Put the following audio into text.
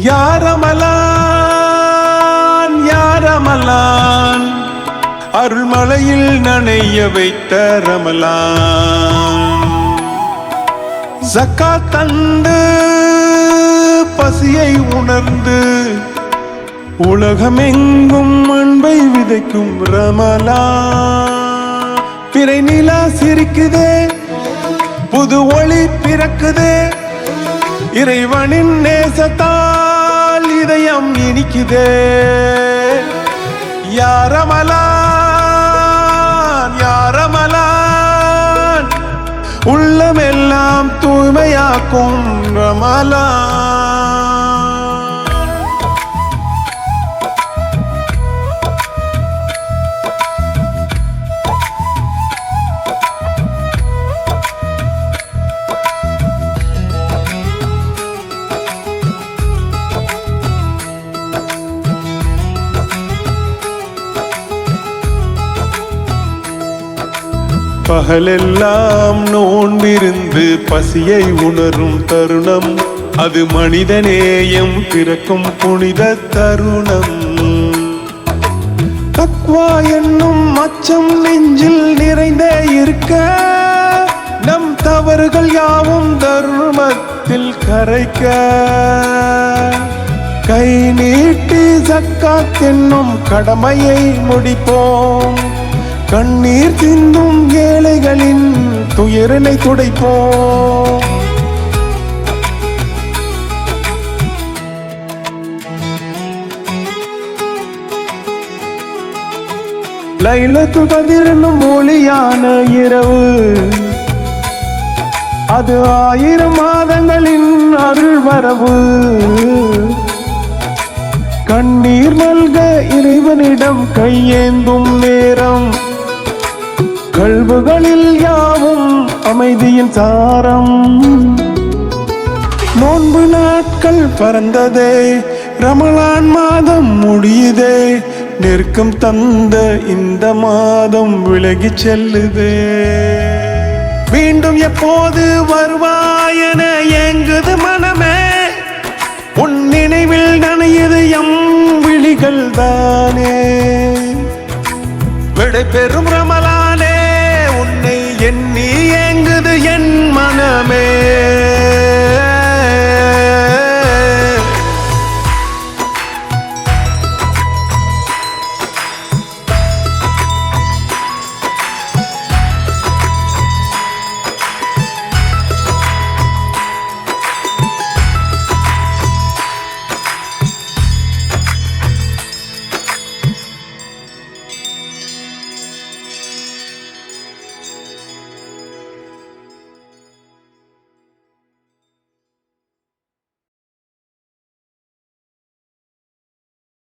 யாரமலான் யாரமலான் அருள்மலையில் நனைய வைத்த ரமலான் ஜக்காத் தந்து பசியை உணர்ந்து உலகமெங்கும் அன்பை விதைக்கும் ரமலான் பிறை நிலா சிரிக்குதே புது ஒளி பிறக்குதே இறைவனின் நேசத்தால் இதயம் இனிக்குதே யாரமலான் யாரமலான் உள்ளமெல்லாம் தூய்மையாக்கும் ரமலான் பகலெல்லாம் நோன்பிருந்து பசியை உணரும் தருணம் அது மனிதநேயம் பிறக்கும் புனித தருணம் தக்வா என்னும் அச்சம் நெஞ்சில் நிறைந்தே இருக்க நம் தவறுகள் யாவும் தருணத்தில் கரைக்க கை நீட்டி ஜக்காத் என்னும் கடமையை முடிப்போம் கண்ணீர் சிந்தும் ஏழைகளின் துயரினை துடைப்போம் லைலத்துல் கத்ர் என்னும் ஒளியான இரவு அது 1000 மாதங்களின் அருள் வரவு கண்ணீர் மல்க இறைவனிடம் கையேந்தும் நேரம் கல்புகளில் யாவும் அமைதியின் சாரம் நோன்பு நாட்கள் பறந்ததே ரமலான் மாதம் முடியுதே நெருக்கம் தந்த இந்த மாதம் விலகி செல்லுதே மீண்டும் எப்போது வருவாயென ஏங்குது மனமே உன் நினைவில் நனையுது எம் விழிகள் தானே விடை பெறும் ரமலானே உன்னை எண்ணி ஏங்குது என் மனமே